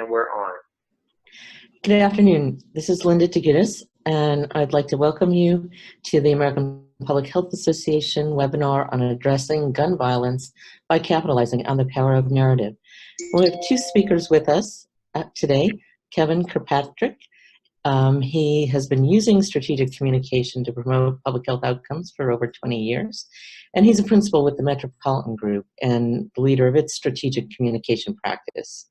and we're on. Good afternoon. This is Linda DeGutis, and I'd like to welcome you to the American Public Health Association webinar on addressing gun violence by capitalizing on the power of narrative. We have two speakers with us today, Kevin Kirkpatrick. He has been using strategic communication to promote public health outcomes for over 20 years, and he's a principal with the Metropolitan Group and the leader of its strategic communication practice.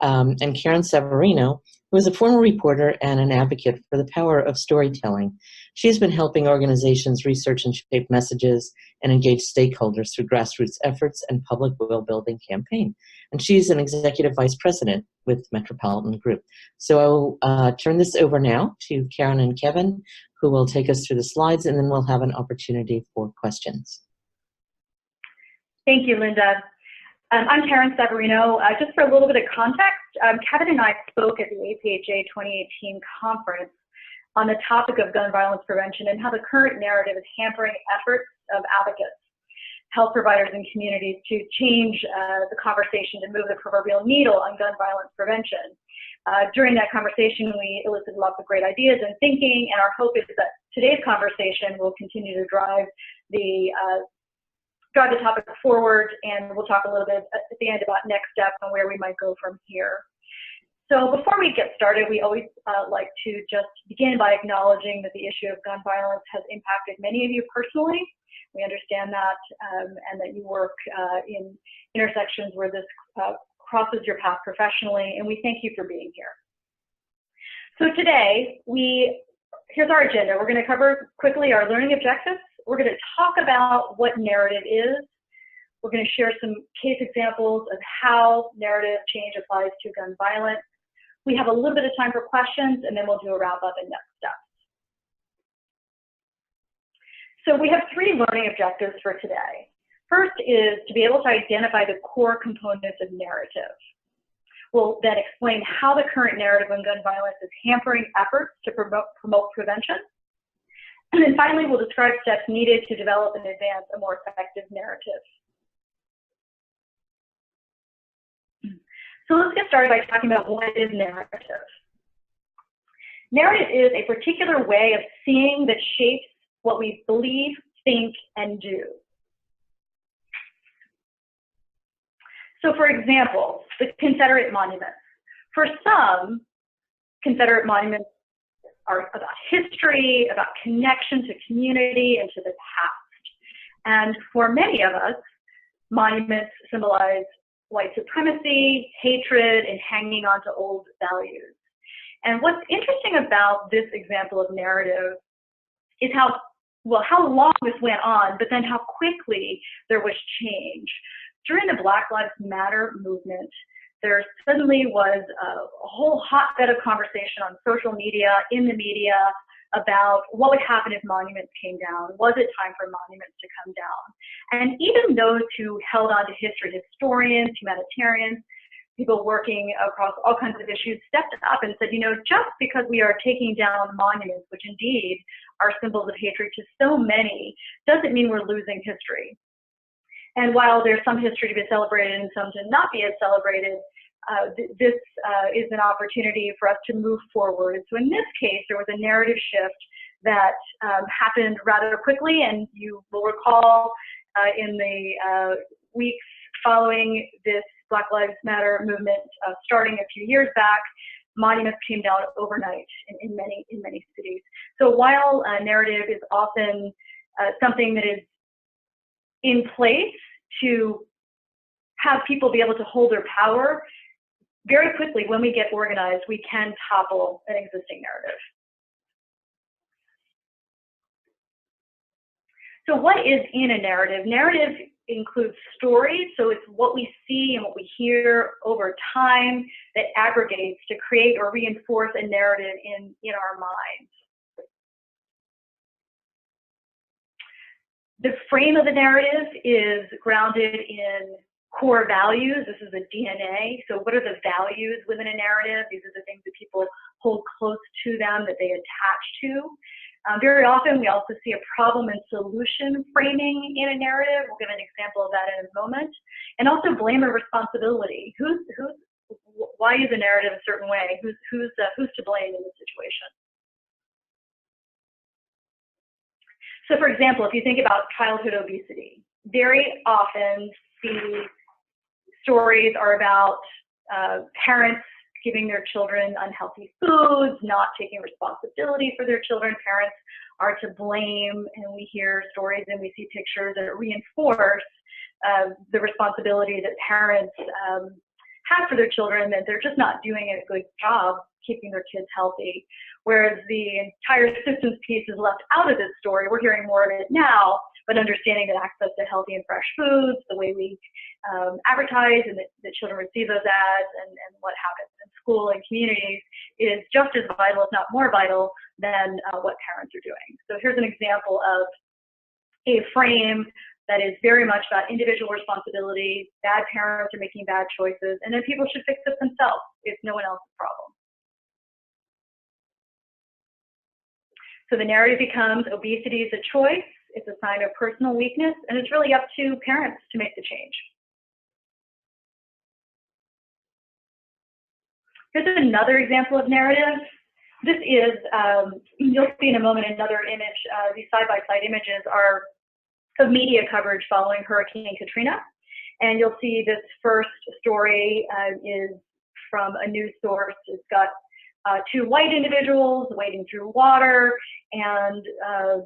And Karen Severino, who is a former reporter and an advocate for the power of storytelling. She's been helping organizations research and shape messages and engage stakeholders through grassroots efforts and public will-building campaign. And she's an executive vice president with Metropolitan Group. So I'll turn this over now to Karen and Kevin, who will take us through the slides, and then we'll have an opportunity for questions. Thank you, Linda. I'm Karen Severino. Just for a little bit of context, Kevin and I spoke at the APHA 2018 conference on the topic of gun violence prevention and how the current narrative is hampering efforts of advocates, health providers, and communities to change the conversation to move the proverbial needle on gun violence prevention. During that conversation, we elicited lots of great ideas and thinking, and our hope is that today's conversation will continue to drive the topic forward, and we'll talk a little bit at the end about next steps and where we might go from here. So before we get started, we always like to just begin by acknowledging that the issue of gun violence has impacted many of you personally. We understand that, and that you work in intersections where this crosses your path professionally, and we thank you for being here. So today, here's our agenda. We're going to cover quickly our learning objectives. We're going to talk about what narrative is. We're going to share some case examples of how narrative change applies to gun violence. We have a little bit of time for questions, and then we'll do a wrap up and next steps. So we have three learning objectives for today. First is to be able to identify the core components of narrative. We'll then explain how the current narrative on gun violence is hampering efforts to promote prevention. And then finally, we'll describe steps needed to develop and advance a more effective narrative. So let's get started by talking about what is narrative. Narrative is a particular way of seeing that shapes what we believe, think, and do. So for example, the Confederate monuments. For some, Confederate monuments are about history, about connection to community and to the past. And for many of us, monuments symbolize white supremacy, hatred, and hanging on to old values. And what's interesting about this example of narrative is how long this went on, but then how quickly there was change. During the Black Lives Matter movement, there suddenly was a whole hotbed of conversation on social media, in the media, about what would happen if monuments came down. Was it time for monuments to come down? And even those who held on to history, historians, humanitarians, people working across all kinds of issues, stepped up and said, you know, just because we are taking down monuments, which indeed are symbols of hatred to so many, doesn't mean we're losing history. And while there's some history to be celebrated and some to not be as celebrated, this is an opportunity for us to move forward. So in this case, there was a narrative shift that happened rather quickly, and you will recall in the weeks following this Black Lives Matter movement starting a few years back, monuments came down overnight in many cities. So while narrative is often something that is in place to have people be able to hold their power, very quickly, when we get organized, we can topple an existing narrative. So what is in a narrative? Narrative includes stories, so it's what we see and what we hear over time that aggregates to create or reinforce a narrative in our minds. The frame of the narrative is grounded in core values. This is the DNA. So what are the values within a narrative? These are the things that people hold close to them, that they attach to. Very often, we also see a problem and solution framing in a narrative. We'll give an example of that in a moment. And also blame and responsibility. why is a narrative a certain way? Who's to blame in this situation? So for example, if you think about childhood obesity, very often the stories are about parents giving their children unhealthy foods, not taking responsibility for their children. Parents are to blame, and we hear stories and we see pictures that reinforce the responsibility that parents have for their children, that they're just not doing a good job keeping their kids healthy. Whereas the entire systems piece is left out of this story. We're hearing more of it now, but understanding that access to healthy and fresh foods, the way we advertise and that children receive those ads, and what happens in school and communities is just as vital, if not more vital, than what parents are doing. So here's an example of a frame that is very much about individual responsibility. Bad parents are making bad choices, and then people should fix it themselves. It's no one else's problem. So the narrative becomes obesity is a choice, it's a sign of personal weakness, and it's really up to parents to make the change. Here's another example of narrative. This is, you'll see in a moment another image. These side-by-side images are of media coverage following Hurricane Katrina. And you'll see this first story is from a news source. It's got two white individuals wading through water, and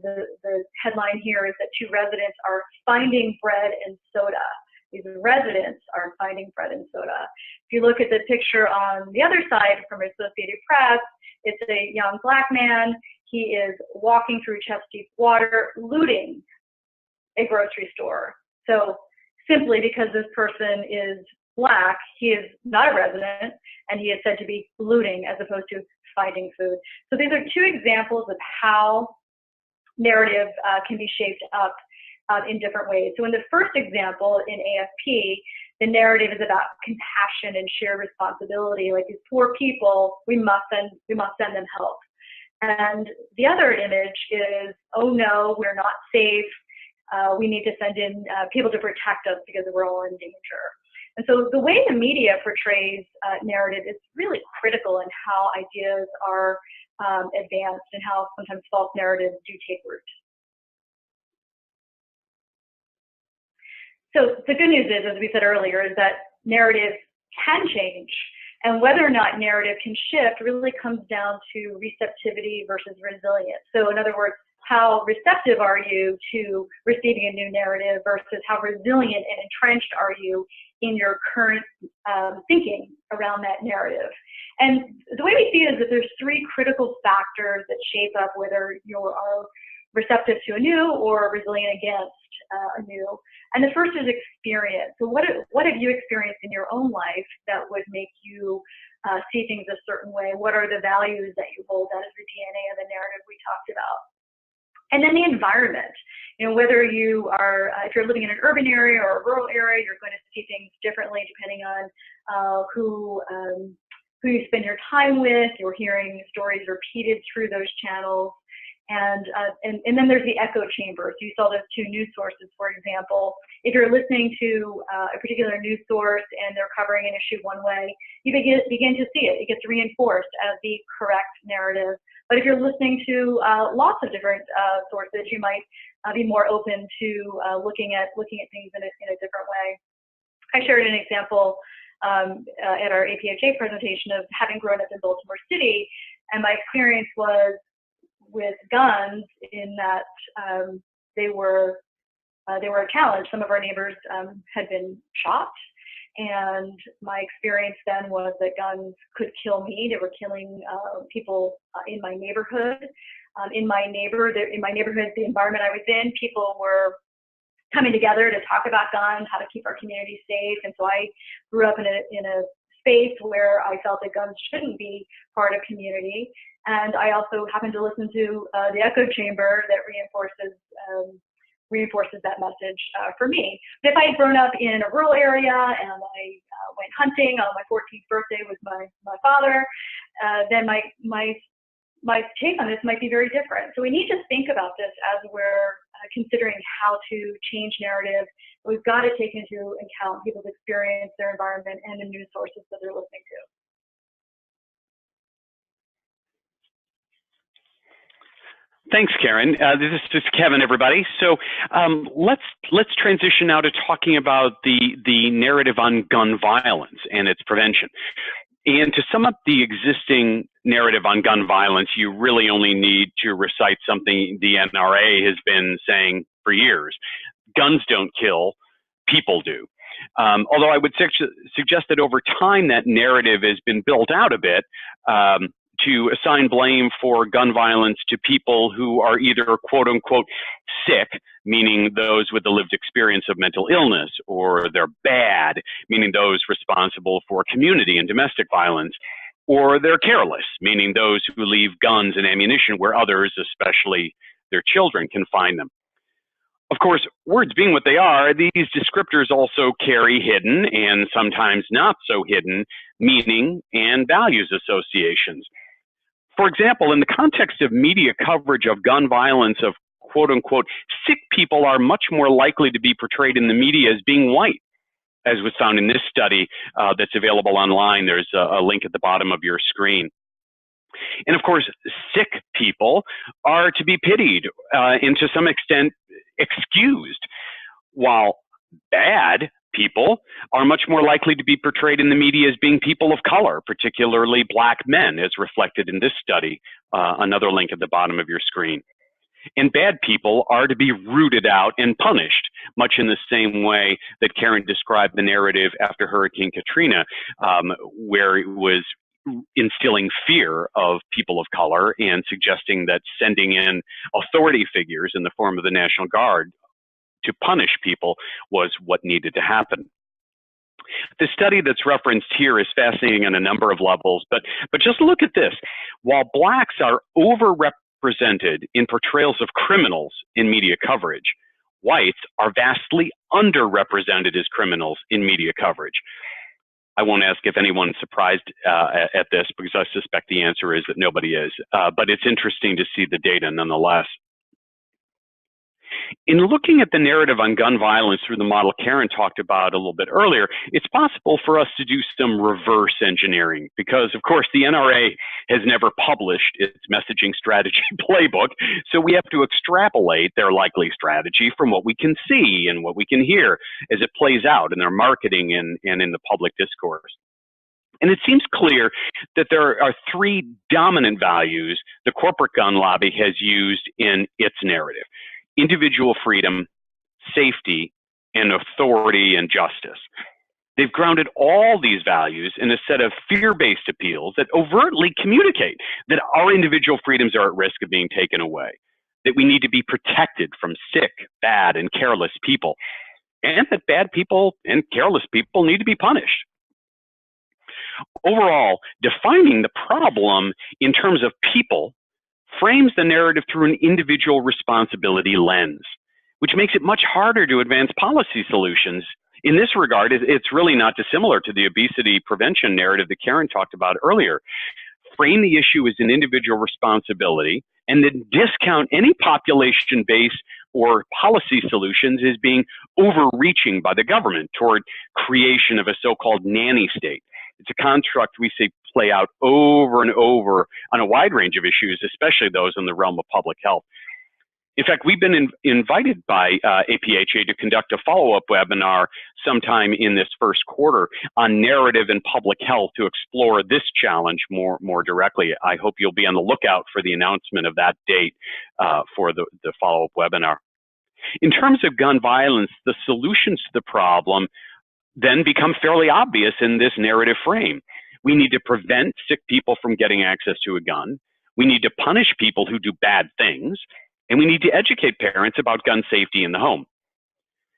the headline here is that two residents are finding bread and soda. These residents are finding bread and soda. If you look at the picture on the other side from Associated Press, it's a young black man. He is walking through chest-deep water, looting a grocery store. So simply because this person is black, he is not a resident, and he is said to be looting as opposed to finding food. So these are two examples of how narrative can be shaped up in different ways. So in the first example in AFP, the narrative is about compassion and shared responsibility. Like these poor people, we must send them help. And the other image is, oh no, we're not safe. We need to send in people to protect us because we're all in danger. And so the way the media portrays narrative is really critical in how ideas are advanced and how sometimes false narratives do take root. So the good news is, as we said earlier, is that narrative can change. And whether or not narrative can shift really comes down to receptivity versus resilience. So in other words, how receptive are you to receiving a new narrative versus how resilient and entrenched are you in your current thinking around that narrative. And the way we see it is that there's three critical factors that shape up whether you are receptive to a new or resilient against a new. And the first is experience. So what have you experienced in your own life that would make you see things a certain way? What are the values that you hold? That is the DNA of the narrative we talked about. And then the environment. You know, whether you are, if you're living in an urban area or a rural area, you're going to see things differently depending on who you spend your time with. You're hearing stories repeated through those channels. And then there's the echo chamber. So you saw those two news sources, for example. If you're listening to a particular news source and they're covering an issue one way, you begin to see it. It gets reinforced as the correct narrative. But if you're listening to lots of different sources, you might be more open to looking at things in a different way. I shared an example at our APHA presentation of having grown up in Baltimore City, and my experience was with guns in that they were a challenge. Some of our neighbors had been shot, and my experience then was that guns could kill me. They were killing people in my neighborhood. In my neighborhood, the environment I was in, people were coming together to talk about guns, how to keep our community safe. And so I grew up in a space where I felt that guns shouldn't be part of community. And I also happened to listen to the echo chamber that reinforces that message for me. But if I had grown up in a rural area and I went hunting on my 14th birthday with my father, then my take on this might be very different. So we need to think about this as we're considering how to change narrative. We've got to take into account people's experience, their environment, and the news sources that they're listening to. Thanks, Karen. This is Kevin, everybody. So let's transition now to talking about the narrative on gun violence and its prevention. And to sum up the existing narrative on gun violence, you really only need to recite something the NRA has been saying for years. Guns don't kill, people do. Although I would suggest that over time that narrative has been built out a bit to assign blame for gun violence to people who are either quote unquote sick, meaning those with the lived experience of mental illness, or they're bad, meaning those responsible for community and domestic violence, or they're careless, meaning those who leave guns and ammunition where others, especially their children, can find them. Of course, words being what they are, these descriptors also carry hidden and sometimes not so hidden meaning and values associations. For example, in the context of media coverage of gun violence, of quote unquote sick people are much more likely to be portrayed in the media as being white, as was found in this study that's available online. There's a link at the bottom of your screen. And of course, sick people are to be pitied and to some extent excused, while bad people are much more likely to be portrayed in the media as being people of color, particularly black men, as reflected in this study, another link at the bottom of your screen. And bad people are to be rooted out and punished, much in the same way that Karen described the narrative after Hurricane Katrina, where it was instilling fear of people of color and suggesting that sending in authority figures in the form of the National Guard to punish people was what needed to happen. The study that's referenced here is fascinating on a number of levels, but just look at this. While blacks are overrepresented in portrayals of criminals in media coverage, whites are vastly underrepresented as criminals in media coverage. I won't ask if anyone's surprised at this, because I suspect the answer is that nobody is, but it's interesting to see the data nonetheless. In looking at the narrative on gun violence through the model Karen talked about a little bit earlier, it's possible for us to do some reverse engineering because, of course, the NRA has never published its messaging strategy playbook, so we have to extrapolate their likely strategy from what we can see and what we can hear as it plays out in their marketing and in the public discourse. And it seems clear that there are three dominant values the corporate gun lobby has used in its narrative: individual freedom, safety, and authority and justice. They've grounded all these values in a set of fear-based appeals that overtly communicate that our individual freedoms are at risk of being taken away, that we need to be protected from sick, bad, and careless people, and that bad people and careless people need to be punished. Overall, defining the problem in terms of people frames the narrative through an individual responsibility lens, which makes it much harder to advance policy solutions. In this regard, it's really not dissimilar to the obesity prevention narrative that Karen talked about earlier. Frame the issue as an individual responsibility and then discount any population-based or policy solutions as being overreaching by the government toward creation of a so-called nanny state. It's a construct we see play out over and over on a wide range of issues, especially those in the realm of public health. In fact, we've been invited by APHA to conduct a follow-up webinar sometime in this first quarter on narrative and public health to explore this challenge more directly. I hope you'll be on the lookout for the announcement of that date for the follow-up webinar. In terms of gun violence, the solutions to the problem then become fairly obvious in this narrative frame. We need to prevent sick people from getting access to a gun. We need to punish people who do bad things. And we need to educate parents about gun safety in the home.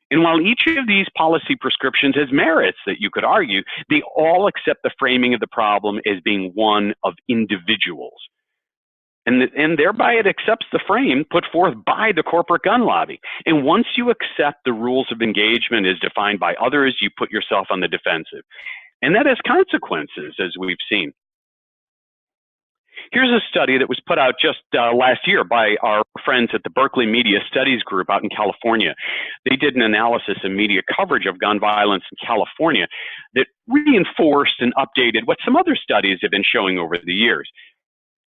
And while each of these policy prescriptions has merits that you could argue, they all accept the framing of the problem as being one of individuals. And thereby it accepts the frame put forth by the corporate gun lobby. And once you accept the rules of engagement as defined by others, you put yourself on the defensive. And that has consequences, as we've seen. Here's a study that was put out just last year by our friends at the Berkeley Media Studies Group out in California. They did an analysis of media coverage of gun violence in California that reinforced and updated what some other studies have been showing over the years.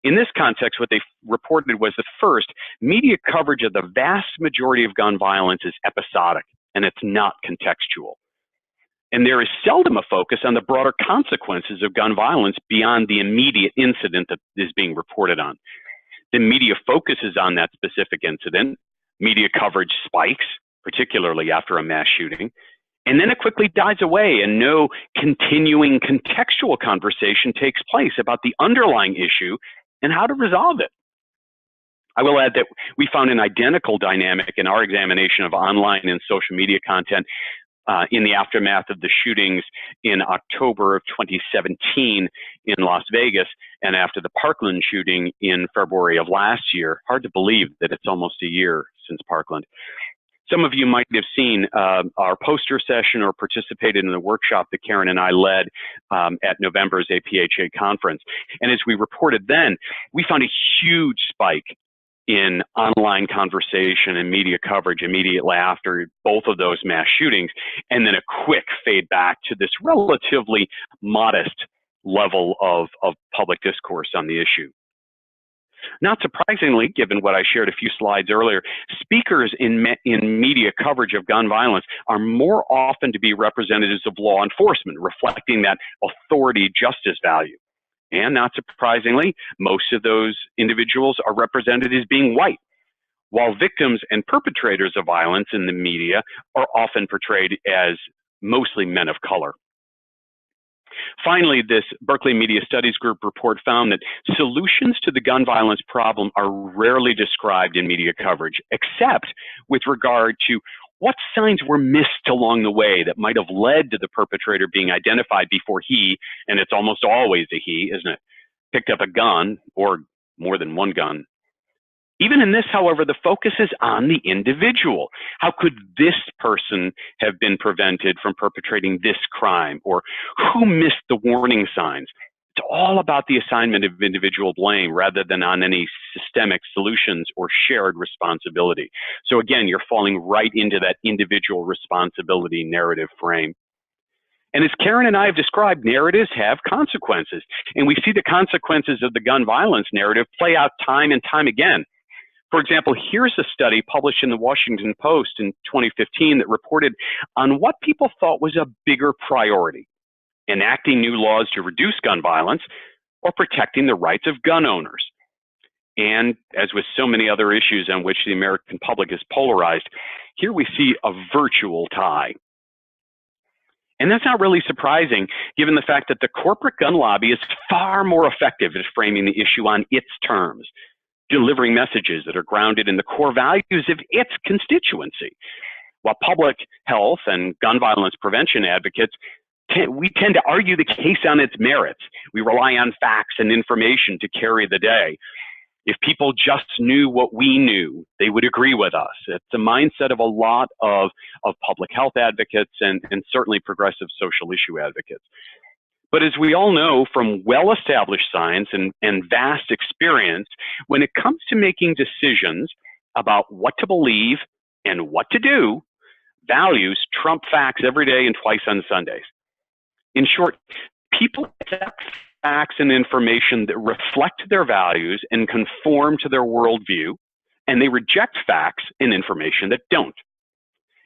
In this context, what they reported was that first, media coverage of the vast majority of gun violence is episodic, and it's not contextual. And there is seldom a focus on the broader consequences of gun violence beyond the immediate incident that is being reported on. The media focuses on that specific incident. Media coverage spikes, particularly after a mass shooting, and then it quickly dies away and no continuing contextual conversation takes place about the underlying issue and how to resolve it. I will add that we found an identical dynamic in our examination of online and social media content in the aftermath of the shootings in October of 2017 in Las Vegas and after the Parkland shooting in February of last year. Hard to believe that it's almost a year since Parkland. Some of you might have seen our poster session or participated in the workshop that Karen and I led at November's APHA conference. And as we reported then, we found a huge spike in online conversation and media coverage immediately after both of those mass shootings, and then a quick fade back to this relatively modest level of public discourse on the issue. Not surprisingly, given what I shared a few slides earlier, speakers in media coverage of gun violence are more often to be representatives of law enforcement, reflecting that authority justice value. And not surprisingly, most of those individuals are represented as being white, while victims and perpetrators of violence in the media are often portrayed as mostly men of color. Finally, this Berkeley Media Studies Group report found that solutions to the gun violence problem are rarely described in media coverage, except with regard to what signs were missed along the way that might have led to the perpetrator being identified before he, and it's almost always a he, isn't it, picked up a gun or more than one gun. Even in this, however, the focus is on the individual. How could this person have been prevented from perpetrating this crime? Or who missed the warning signs? It's all about the assignment of individual blame rather than on any systemic solutions or shared responsibility. So again, you're falling right into that individual responsibility narrative frame. And as Karen and I have described, narratives have consequences. And we see the consequences of the gun violence narrative play out time and time again. For example, here's a study published in the Washington Post in 2015 that reported on what people thought was a bigger priority: enacting new laws to reduce gun violence or protecting the rights of gun owners. And as with so many other issues on which the American public is polarized, here we see a virtual tie. And that's not really surprising, given the fact that the corporate gun lobby is far more effective at framing the issue on its terms, delivering messages that are grounded in the core values of its constituency. While public health and gun violence prevention advocates, we tend to argue the case on its merits. We rely on facts and information to carry the day. If people just knew what we knew, they would agree with us. It's the mindset of a lot of public health advocates and certainly progressive social issue advocates. But as we all know from well-established science and vast experience, when it comes to making decisions about what to believe and what to do, values trump facts every day and twice on Sundays. In short, people accept facts and information that reflect their values and conform to their worldview, and they reject facts and information that don't.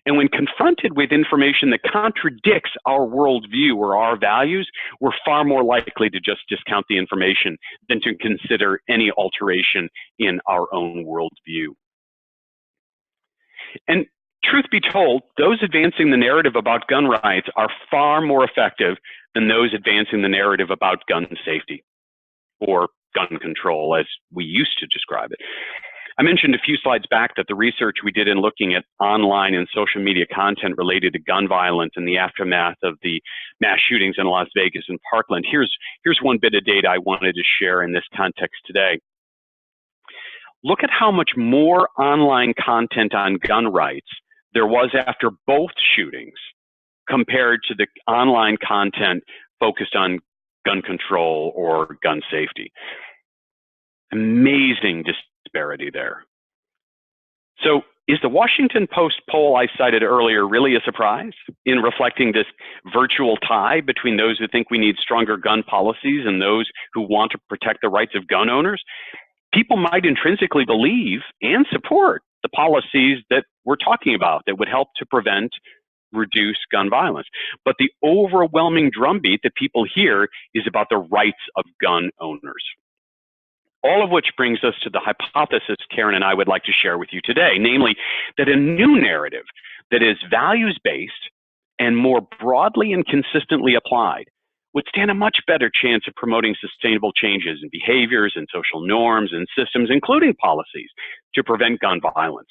And when confronted with information that contradicts our worldview or our values, we're far more likely to just discount the information than to consider any alteration in our own worldview. And truth be told, those advancing the narrative about gun rights are far more effective than those advancing the narrative about gun safety or gun control, as we used to describe it. I mentioned a few slides back that the research we did in looking at online and social media content related to gun violence in the aftermath of the mass shootings in Las Vegas and Parkland. Here's one bit of data I wanted to share in this context today. Look at how much more online content on gun rights there was after both shootings compared to the online content focused on gun control or gun safety. Amazing disparity there. So is the Washington Post poll I cited earlier really a surprise in reflecting this virtual tie between those who think we need stronger gun policies and those who want to protect the rights of gun owners? People might intrinsically believe and support the policies that we're talking about that would help to prevent, reduce gun violence. But the overwhelming drumbeat that people hear is about the rights of gun owners. All of which brings us to the hypothesis Karen and I would like to share with you today, namely that a new narrative that is values-based and more broadly and consistently applied would stand a much better chance of promoting sustainable changes in behaviors and social norms and systems, including policies, to prevent gun violence.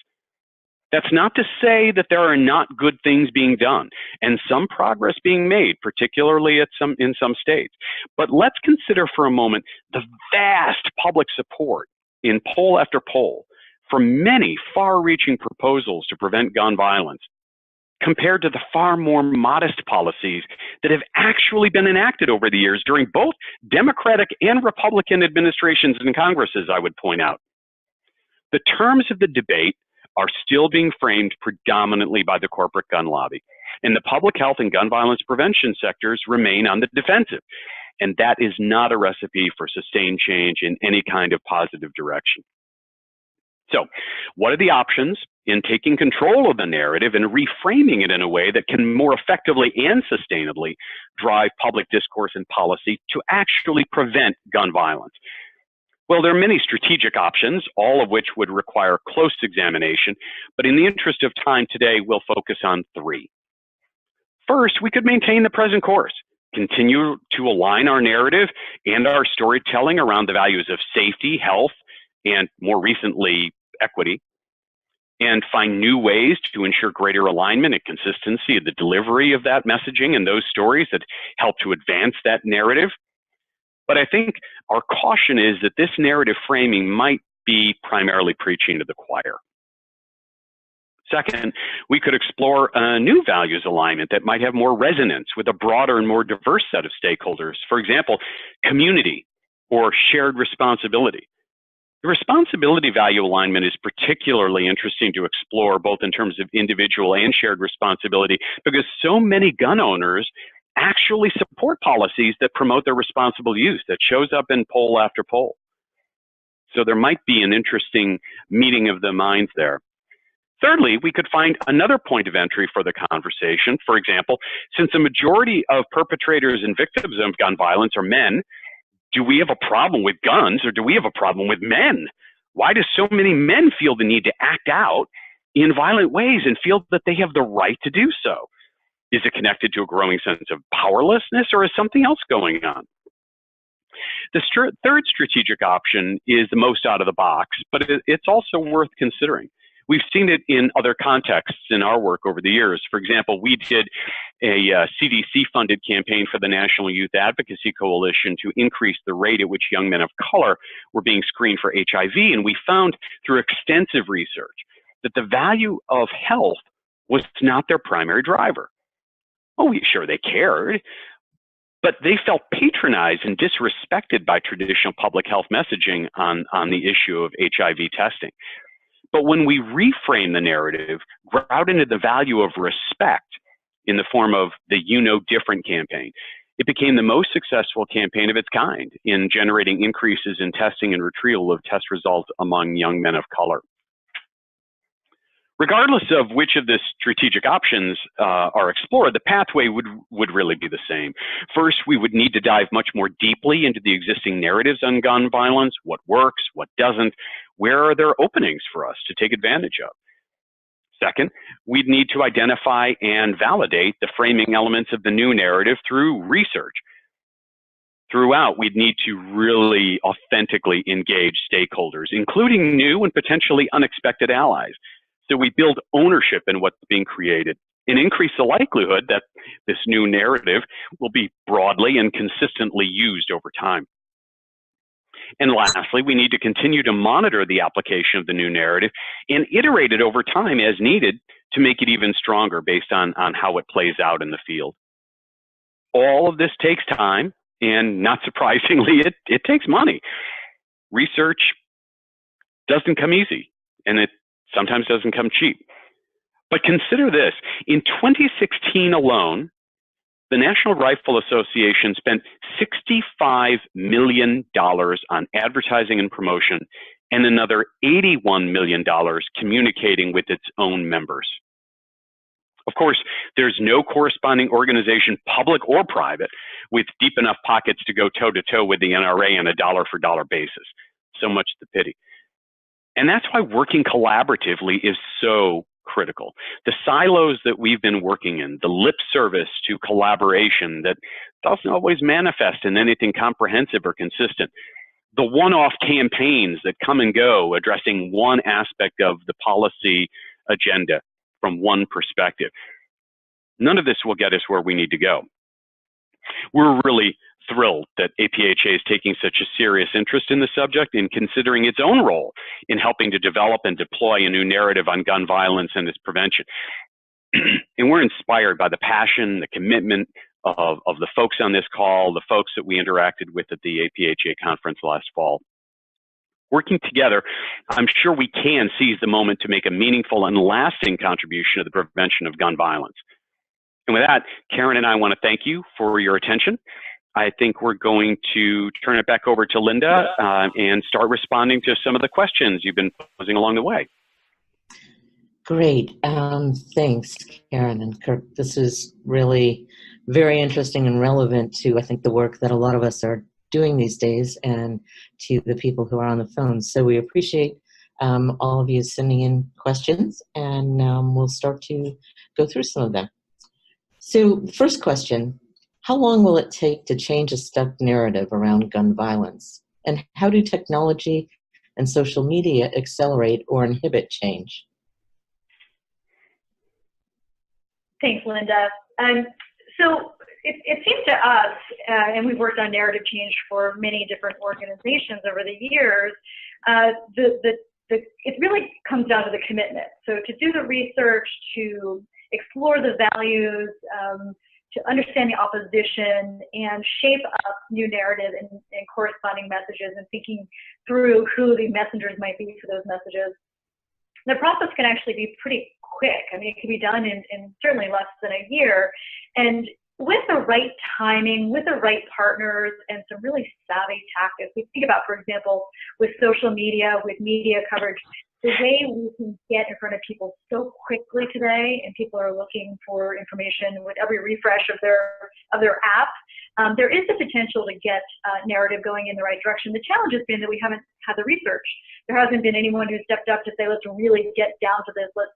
That's not to say that there are not good things being done and some progress being made, particularly in some states. But let's consider for a moment the vast public support in poll after poll for many far-reaching proposals to prevent gun violence compared to the far more modest policies that have actually been enacted over the years during both Democratic and Republican administrations and Congresses, I would point out. The terms of the debate are still being framed predominantly by the corporate gun lobby. And the public health and gun violence prevention sectors remain on the defensive. And that is not a recipe for sustained change in any kind of positive direction. So, what are the options in taking control of the narrative and reframing it in a way that can more effectively and sustainably drive public discourse and policy to actually prevent gun violence? Well, there are many strategic options, all of which would require close examination, but in the interest of time today, we'll focus on three. First, we could maintain the present course, continue to align our narrative and our storytelling around the values of safety, health, and more recently, equity, and find new ways to ensure greater alignment and consistency of the delivery of that messaging and those stories that help to advance that narrative. But I think our caution is that this narrative framing might be primarily preaching to the choir. Second, we could explore a new values alignment that might have more resonance with a broader and more diverse set of stakeholders. For example, community or shared responsibility. The responsibility value alignment is particularly interesting to explore both in terms of individual and shared responsibility because so many gun owners actually support policies that promote their responsible use that shows up in poll after poll. So there might be an interesting meeting of the minds there. Thirdly, we could find another point of entry for the conversation. For example, since the majority of perpetrators and victims of gun violence are men, do we have a problem with guns or do we have a problem with men? Why do so many men feel the need to act out in violent ways and feel that they have the right to do so? Is it connected to a growing sense of powerlessness or is something else going on? The third strategic option is the most out of the box, but it's also worth considering. We've seen it in other contexts in our work over the years. For example, we did a CDC-funded campaign for the National Youth Advocacy Coalition to increase the rate at which young men of color were being screened for HIV, and we found through extensive research that the value of health was not their primary driver. Oh, sure, they cared, but they felt patronized and disrespected by traditional public health messaging on the issue of HIV testing. But when we reframe the narrative, ground into the value of respect in the form of the You Know Different campaign, it became the most successful campaign of its kind in generating increases in testing and retrieval of test results among young men of color. Regardless of which of the strategic options are explored, the pathway would really be the same. First, we would need to dive much more deeply into the existing narratives on gun violence, what works, what doesn't, where are there openings for us to take advantage of. Second, we'd need to identify and validate the framing elements of the new narrative through research. Throughout, we'd need to really authentically engage stakeholders, including new and potentially unexpected allies. So we build ownership in what's being created and increase the likelihood that this new narrative will be broadly and consistently used over time. And lastly, we need to continue to monitor the application of the new narrative and iterate it over time as needed to make it even stronger based on how it plays out in the field. All of this takes time, and not surprisingly, it takes money. research doesn't come easy, and it sometimes doesn't come cheap. But consider this. In 2016 alone, the National Rifle Association spent $65 million on advertising and promotion and another $81 million communicating with its own members. Of course, there's no corresponding organization, public or private, with deep enough pockets to go toe-to-toe with the NRA on a dollar-for-dollar basis. So much the pity. And that's why working collaboratively is so critical. The silos that we've been working in, the lip service to collaboration that doesn't always manifest in anything comprehensive or consistent, the one-off campaigns that come and go addressing one aspect of the policy agenda from one perspective. None of this will get us where we need to go. We're really thrilled that APHA is taking such a serious interest in the subject and considering its own role in helping to develop and deploy a new narrative on gun violence and its prevention. And we're inspired by the passion, the commitment of the folks on this call, the folks that we interacted with at the APHA conference last fall. Working together, I'm sure we can seize the moment to make a meaningful and lasting contribution to the prevention of gun violence. And with that, Karen and I want to thank you for your attention. I think we're going to turn it back over to Linda and start responding to some of the questions you've been posing along the way. Great. Thanks, Karen and Kirk. This is really very interesting and relevant to, I think, the work that a lot of us are doing these days and to the people who are on the phone. So we appreciate all of you sending in questions, and we'll start to go through some of them. So first question, how long will it take to change a stuck narrative around gun violence? And how do technology and social media accelerate or inhibit change? Thanks, Linda. So it seems to us, and we've worked on narrative change for many different organizations over the years, it really comes down to the commitment. So to do the research, to explore the values, to understand the opposition, and shape up new narrative and corresponding messages, and thinking through who the messengers might be for those messages. The process can actually be pretty quick. I mean, it can be done in certainly less than a year. And with the right timing, with the right partners, and some really savvy tactics, we think about, for example, with social media, with media coverage, the way we can get in front of people so quickly today, and people are looking for information with every refresh of their app, there is the potential to get narrative going in the right direction. The challenge has been that we haven't had the research. There hasn't been anyone who stepped up to say, let's really get down to this. Let's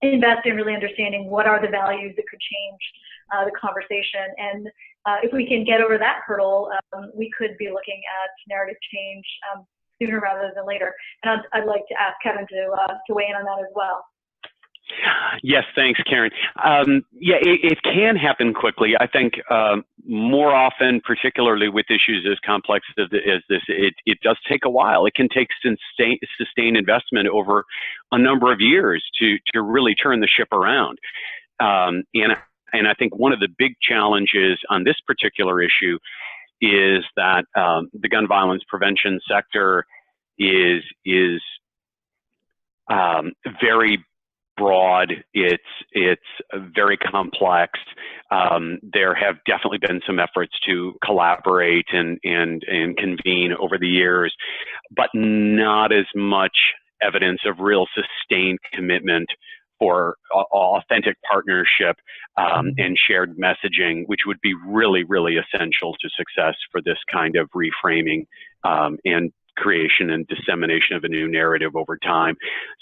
invest in really understanding what are the values that could change the conversation. And if we can get over that hurdle, we could be looking at narrative change sooner rather than later. And I'd like to ask Kevin to weigh in on that as well. Yes, thanks, Karen. Yeah, it can happen quickly. I think more often, particularly with issues as complex as this, it does take a while. It can take sustained investment over a number of years to really turn the ship around. And I think one of the big challenges on this particular issue is that the gun violence prevention sector is very broad. It's very complex. There have definitely been some efforts to collaborate and convene over the years, but not as much evidence of real sustained commitment for authentic partnership and shared messaging, which would be really, really essential to success for this kind of reframing and creation and dissemination of a new narrative over time.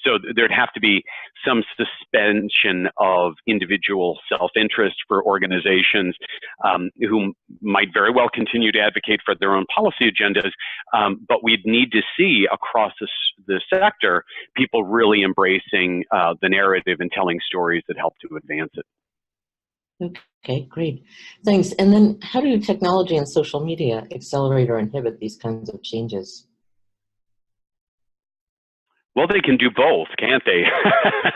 So there'd have to be some suspension of individual self-interest for organizations who might very well continue to advocate for their own policy agendas, but we'd need to see across the sector people really embracing the narrative and telling stories that help to advance it. Okay, great. Thanks. And then how do technology and social media accelerate or inhibit these kinds of changes? Well, they can do both, can't they?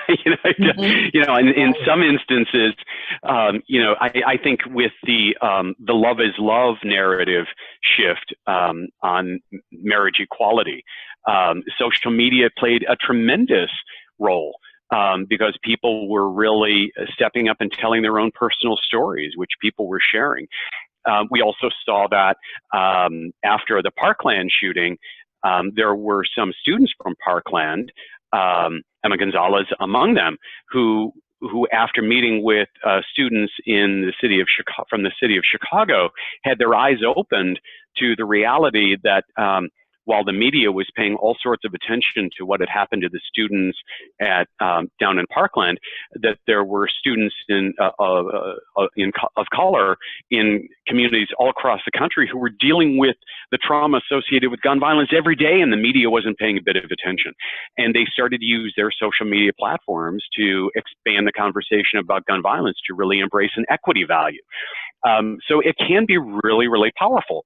In some instances, I think with the love is love narrative shift on marriage equality, social media played a tremendous role because people were really stepping up and telling their own personal stories, which people were sharing. We also saw that after the Parkland shooting, there were some students from Parkland, Emma Gonzalez among them, who after meeting with students in the city of Chicago, from the city of Chicago, had their eyes opened to the reality that while the media was paying all sorts of attention to what had happened to the students at down in Parkland, that there were students of color in communities all across the country who were dealing with the trauma associated with gun violence every day, and the media wasn't paying a bit of attention. And they started to use their social media platforms to expand the conversation about gun violence, to really embrace an equity value. So it can be really, really powerful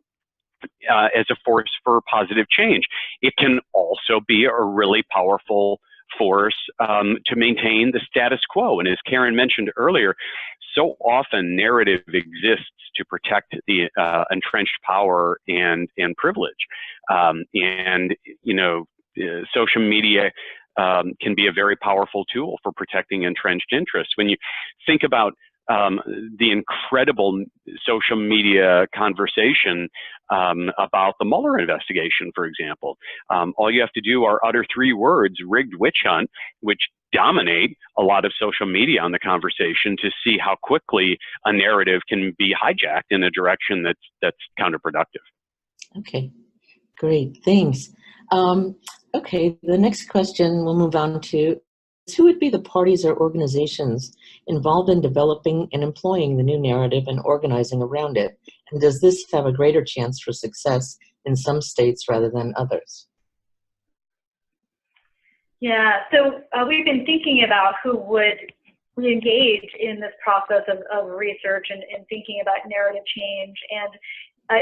as a force for positive change. It can also be a really powerful force to maintain the status quo. And as Karen mentioned earlier, so often narrative exists to protect the entrenched power and privilege. Social media can be a very powerful tool for protecting entrenched interests. When you think about the incredible social media conversation about the Mueller investigation, for example. All you have to do are utter 3 words, rigged witch hunt, which dominate a lot of social media on the conversation, to see how quickly a narrative can be hijacked in a direction that's counterproductive. Okay, great, thanks. Okay, the next question we'll move on to: who would be the parties or organizations involved in developing and employing the new narrative and organizing around it? And does this have a greater chance for success in some states rather than others? Yeah, so we've been thinking about who would engage in this process of research and thinking about narrative change. And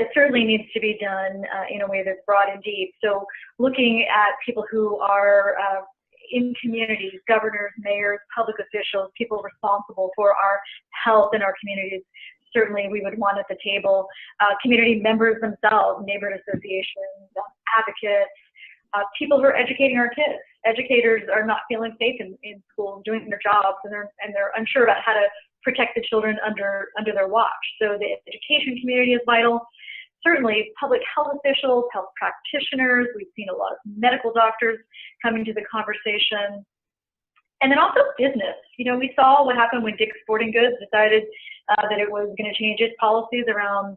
it certainly needs to be done in a way that's broad and deep. So looking at people who are in communities, governors, mayors, public officials, people responsible for our health in our communities, certainly we would want at the table. Community members themselves, neighborhood associations, advocates, people who are educating our kids. Educators are not feeling safe in schools, doing their jobs, and they're unsure about how to protect the children under their watch. So the education community is vital. Certainly public health officials, health practitioners, we've seen a lot of medical doctors coming to the conversation. And then also business. We saw what happened when Dick's Sporting Goods decided that it was going to change its policies around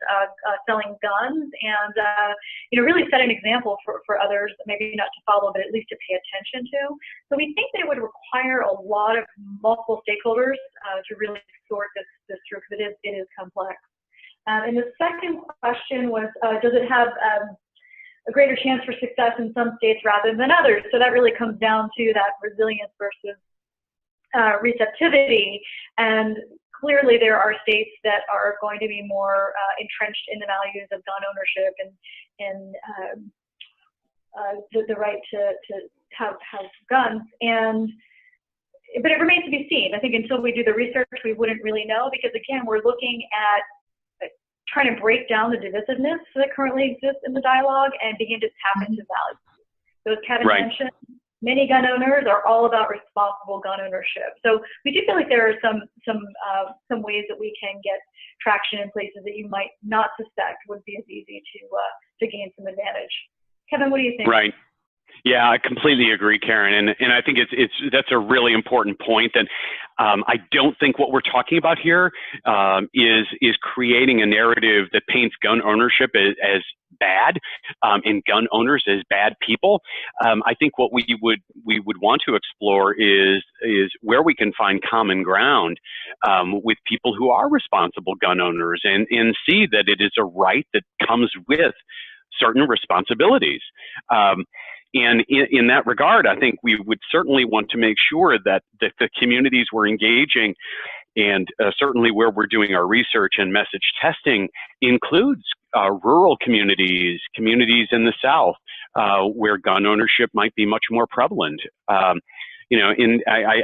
selling guns, and really set an example for others, maybe not to follow, but at least to pay attention to. So we think that it would require a lot of multiple stakeholders to really sort this through, because it is complex. And the second question was, does it have a greater chance for success in some states rather than others? So that really comes down to that resilience versus receptivity. And clearly there are states that are going to be more entrenched in the values of gun ownership and the right to have guns. But it remains to be seen. I think until we do the research, we wouldn't really know, because again, we're looking at trying to break down the divisiveness that currently exists in the dialogue and begin to tap into values. So as Kevin mentioned, many gun owners are all about responsible gun ownership. So we do feel like there are some ways that we can get traction in places that you might not suspect would be as easy to gain some advantage. Kevin, what do you think? Right. Yeah, I completely agree, Karen, and I think that's a really important point. That I don't think what we're talking about here is creating a narrative that paints gun ownership as bad and gun owners as bad people. I think what we would want to explore is where we can find common ground with people who are responsible gun owners, and see that it is a right that comes with certain responsibilities. And in that regard, I think we would certainly want to make sure that the communities we're engaging, and certainly where we're doing our research and message testing, includes rural communities, communities in the South, where gun ownership might be much more prevalent. I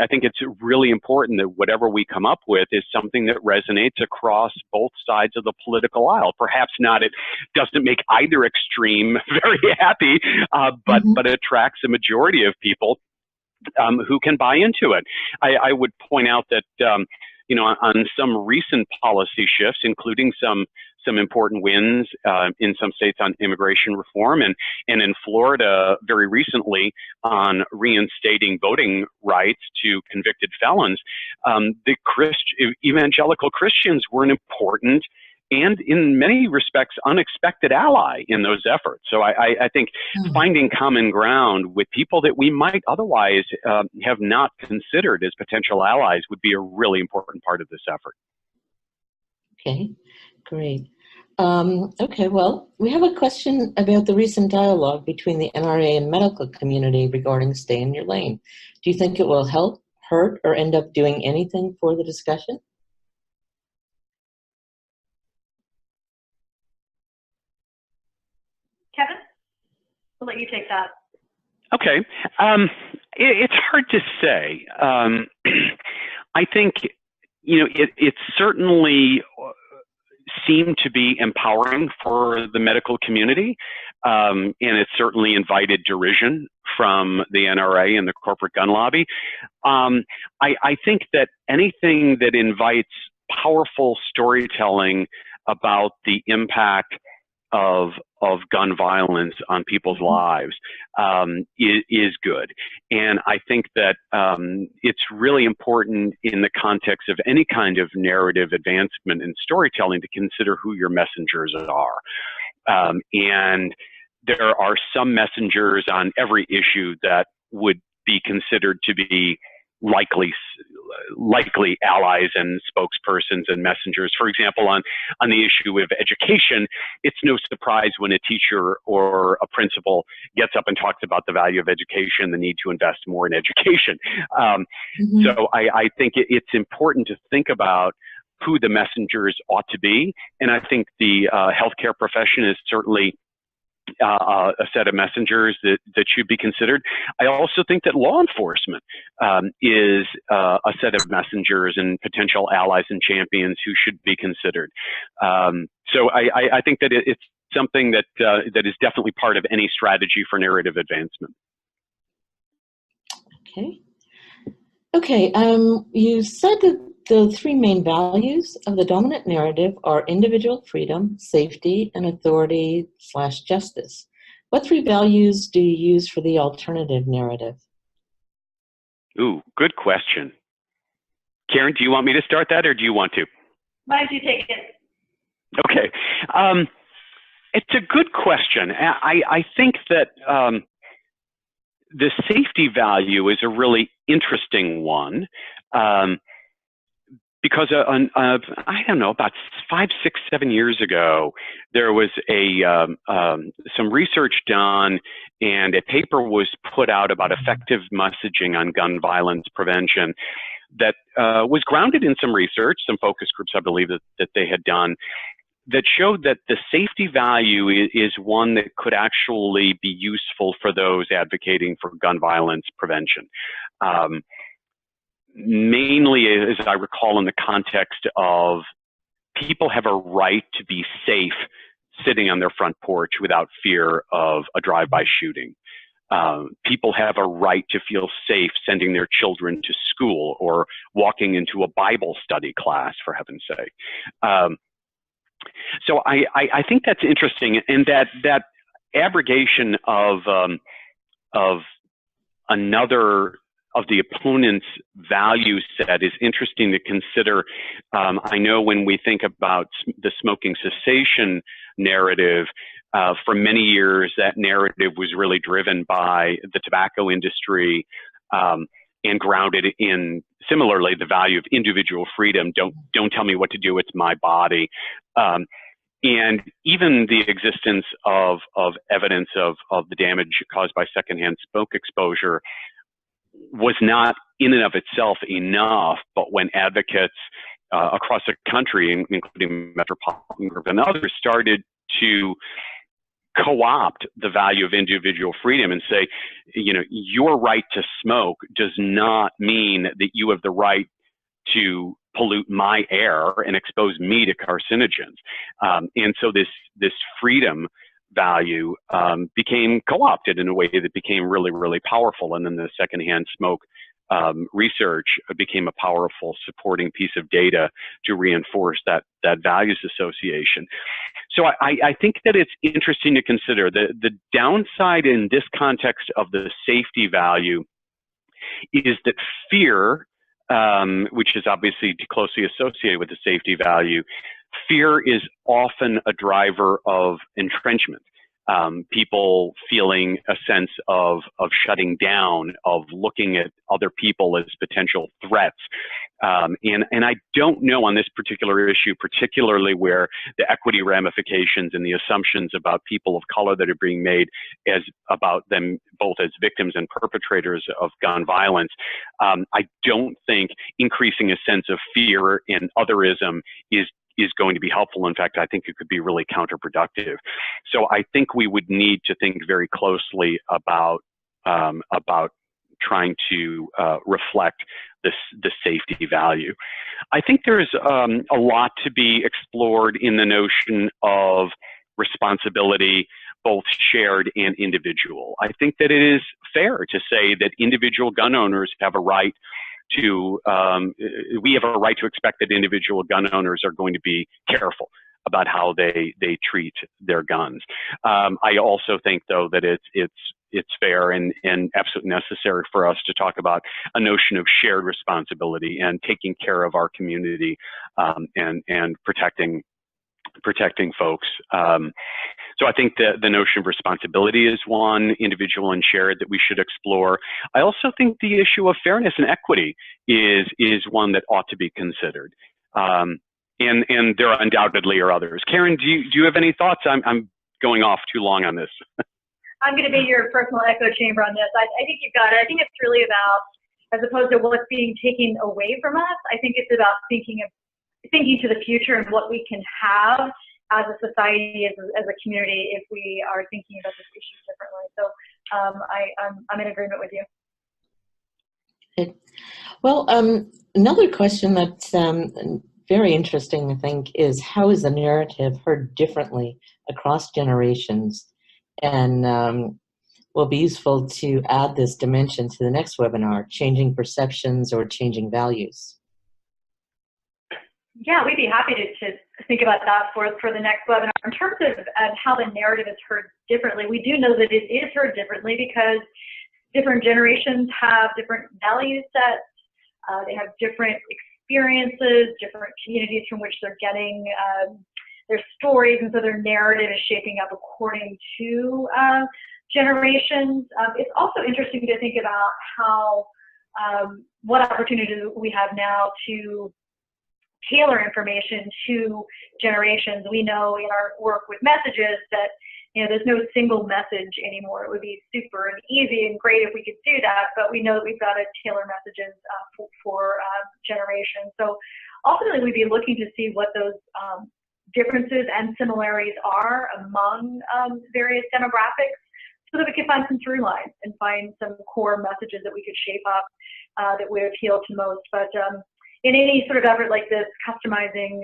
think it's really important that whatever we come up with is something that resonates across both sides of the political aisle. Perhaps not, it doesn't make either extreme very happy, but attracts a majority of people who can buy into it. I would point out that, on some recent policy shifts, including some important wins in some states on immigration reform, and in Florida very recently on reinstating voting rights to convicted felons, the evangelical Christians were an important and in many respects unexpected ally in those efforts. So I think finding common ground with people that we might otherwise have not considered as potential allies would be a really important part of this effort. Okay, great. Okay, well, we have a question about the recent dialogue between the NRA and medical community regarding stay in your lane. Do you think it will help, hurt, or end up doing anything for the discussion? Kevin, I'll let you take that. Okay. It's hard to say. I think, it certainly seemed to be empowering for the medical community, and it certainly invited derision from the NRA and the corporate gun lobby. I think that anything that invites powerful storytelling about the impact of gun violence on people's lives is good. And I think that it's really important in the context of any kind of narrative advancement in storytelling to consider who your messengers are. And there are some messengers on every issue that would be considered to be likely allies and spokespersons and messengers. For example, on the issue of education, it's no surprise when a teacher or a principal gets up and talks about the value of education, the need to invest more in education. So I think it's important to think about who the messengers ought to be. And I think the healthcare profession is certainly a set of messengers that should be considered. I also think that law enforcement is a set of messengers and potential allies and champions who should be considered. So I think that it's something that is definitely part of any strategy for narrative advancement. Okay. You said that the three main values of the dominant narrative are individual freedom, safety, and authority/justice. What three values do you use for the alternative narrative? Ooh, good question. Karen, do you want me to start that, or do you want to? Why don't you take it? Okay. It's a good question. I think that the safety value is a really interesting one. Because I don't know, about 5, 6, 7 years ago, there was some research done, and a paper was put out about effective messaging on gun violence prevention that was grounded in some research, some focus groups, I believe, that they had done, that showed that the safety value is one that could actually be useful for those advocating for gun violence prevention. Mainly, as I recall, in the context of people have a right to be safe sitting on their front porch without fear of a drive-by shooting. People have a right to feel safe sending their children to school or walking into a Bible study class, for heaven's sake. So I think that's interesting, and that abrogation of another of the opponent's value set is interesting to consider. I know when we think about the smoking cessation narrative, for many years that narrative was really driven by the tobacco industry and grounded in, similarly, the value of individual freedom. Don't tell me what to do, it's my body. And even the existence of evidence of the damage caused by secondhand smoke exposure was not in and of itself enough, but when advocates across the country, including Metropolitan Group and others, started to co-opt the value of individual freedom and say, your right to smoke does not mean that you have the right to pollute my air and expose me to carcinogens. And so this freedom value became co-opted in a way that became really, really powerful. And then the secondhand smoke research became a powerful supporting piece of data to reinforce that values association. So I think that it's interesting to consider the downside in this context of the safety value is that fear, which is obviously closely associated with the safety value, fear is often a driver of entrenchment. People feeling a sense of shutting down, of looking at other people as potential threats. And I don't know on this particular issue, particularly where the equity ramifications and the assumptions about people of color that are being made about them both as victims and perpetrators of gun violence. I don't think increasing a sense of fear and otherism is going to be helpful. In fact, I think it could be really counterproductive. So I think we would need to think very closely about trying to reflect the safety value. I think there's a lot to be explored in the notion of responsibility, both shared and individual. I think that it is fair to say that individual gun owners have a right to, we have a right to expect that individual gun owners are going to be careful about how they treat their guns. I also think, though, that it's fair and absolutely necessary for us to talk about a notion of shared responsibility and taking care of our community and protecting folks. So I think the notion of responsibility is one, individual and shared, that we should explore. I also think the issue of fairness and equity is one that ought to be considered. And there undoubtedly are others. Karen, do you have any thoughts? I'm going off too long on this. I'm going to be your personal echo chamber on this. I think you've got it. I think it's really about, as opposed to what's being taken away from us, I think it's about thinking to the future and what we can have as a society, as a community, if we are thinking about this issue differently. So I'm in agreement with you. Okay. Well, another question that's very interesting, I think, is how is the narrative heard differently across generations? And will be useful to add this dimension to the next webinar, changing perceptions or changing values. Yeah, we'd be happy to think about that for the next webinar. In terms of how the narrative is heard differently, we do know that it is heard differently because different generations have different value sets. They have different experiences, different communities from which they're getting their stories, and so their narrative is shaping up according to generations. It's also interesting to think about how what opportunities we have now to tailor information to generations. We know in our work with messages that there's no single message anymore. It would be super and easy and great if we could do that, but we know that we've got to tailor messages for generations. So ultimately, we'd be looking to see what those differences and similarities are among various demographics, so that we can find some through lines and find some core messages that we could shape up that would appeal to most. But in any sort of effort like this, customizing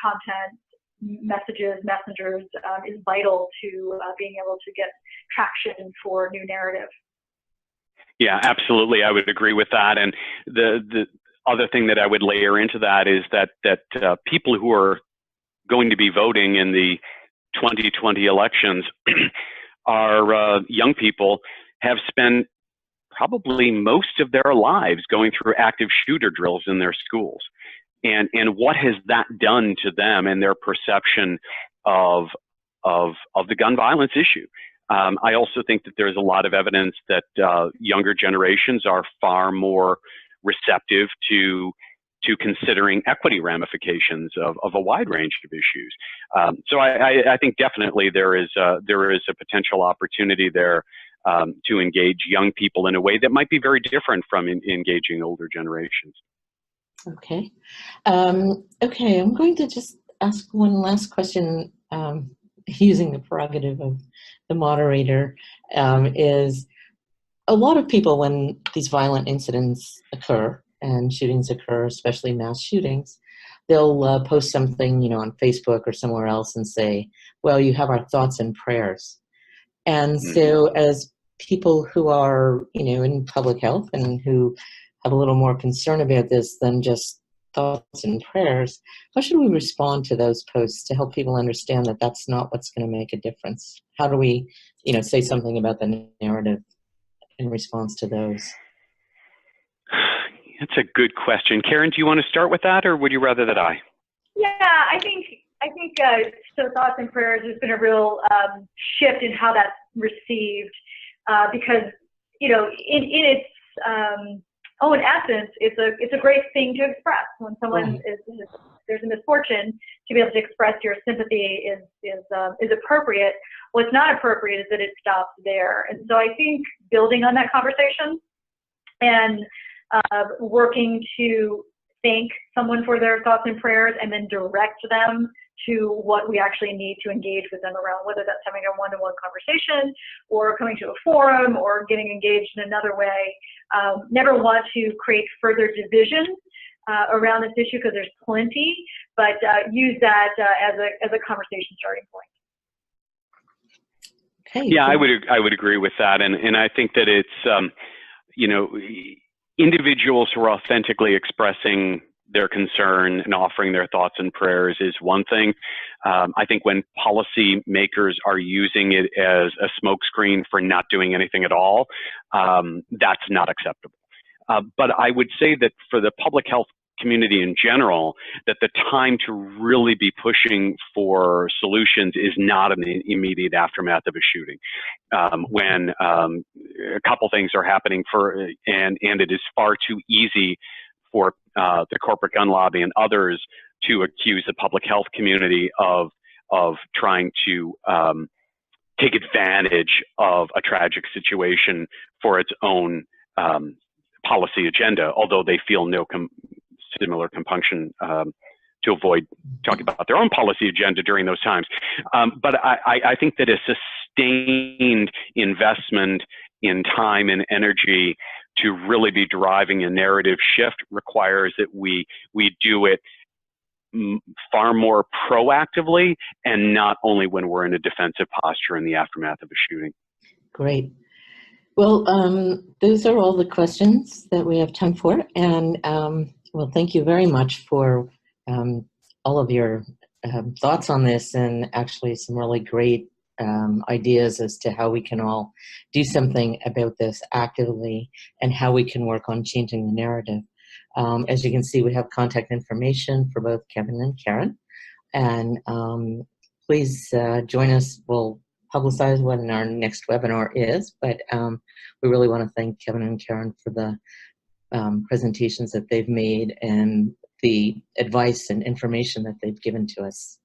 content, messengers is vital to being able to get traction for new narrative. Yeah, absolutely. I would agree with that. And the other thing that I would layer into that is that people who are going to be voting in the 2020 elections are young people, have spent probably most of their lives going through active shooter drills in their schools. And what has that done to them and their perception of the gun violence issue? I also think that there's a lot of evidence that younger generations are far more receptive to considering equity ramifications of a wide range of issues. So I think definitely there is a potential opportunity there to engage young people in a way that might be very different from engaging older generations. Okay. Okay, I'm going to just ask one last question using the prerogative of the moderator, is a lot of people, when these violent incidents occur and shootings occur, especially mass shootings, they'll post something, on Facebook or somewhere else and say, well, you have our thoughts and prayers. And so as people who are, in public health and who have a little more concern about this than just thoughts and prayers, how should we respond to those posts to help people understand that that's not what's going to make a difference? How do we, say something about the narrative in response to those? That's a good question. Karen, do you want to start with that, or would you rather that I? Yeah, I think so. Thoughts and prayers, there's been a real shift in how that's received because in its own essence, it's a great thing to express when someone there's a misfortune. To be able to express your sympathy is appropriate. What's not appropriate is that it stops there. And so I think building on that conversation and working to thank someone for their thoughts and prayers and then direct them to what we actually need to engage with them around, whether that's having a one-to-one conversation or coming to a forum or getting engaged in another way. Never want to create further division around this issue because there's plenty, but use that as a conversation starting point. Okay. Yeah, I would agree with that, and I think that it's individuals who are authentically expressing their concern and offering their thoughts and prayers is one thing. I think when policy makers are using it as a smokescreen for not doing anything at all, that's not acceptable. But I would say that for the public health community in general, that the time to really be pushing for solutions is not in the immediate aftermath of a shooting. When a couple things are happening and it is far too easy for the corporate gun lobby and others to accuse the public health community of trying to take advantage of a tragic situation for its own policy agenda, although they feel no similar compunction to avoid talking about their own policy agenda during those times. But I think that a sustained investment in time and energy to really be driving a narrative shift requires that we do it far more proactively and not only when we're in a defensive posture in the aftermath of a shooting. Great. Well, those are all the questions that we have time for. And well, thank you very much for all of your thoughts on this and actually some really great ideas as to how we can all do something about this actively and how we can work on changing the narrative. As you can see, we have contact information for both Kevin and Karen. And please join us. We'll publicize when our next webinar is, but we really want to thank Kevin and Karen for the presentations that they've made and the advice and information that they've given to us.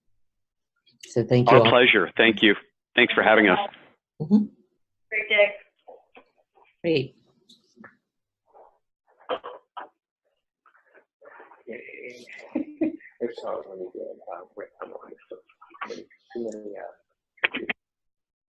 So thank you. Our pleasure. Thank you. Thanks for having us. Mm-hmm. Great day. Great. It's hard when you get too many